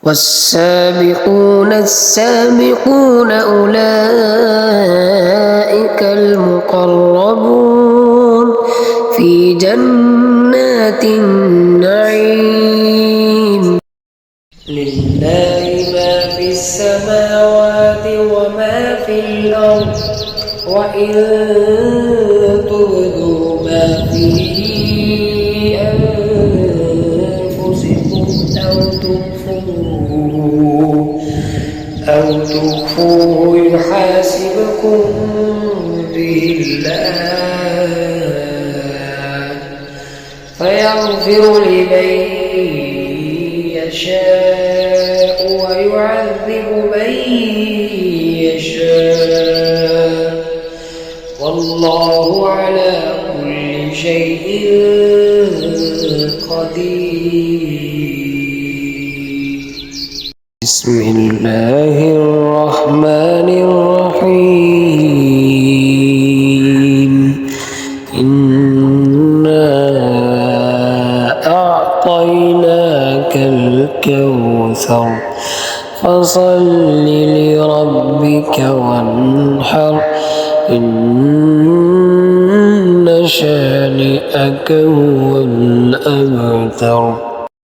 والسابقون السابقون أولئك المقربون في جنات النعيم لله ما في السماوات وما في الأرض وإن تبدوا ما في أنفسكم أو تخفوه يحاسبكم به الله فيغفر لمن يشاء ويعذب من يشاء والله على كل شيء قدير. بسم الله الرحمن الرحيم. إنا أعطيناك الكوثر فصل لربك وانحر إن شانئك هو الأبتر.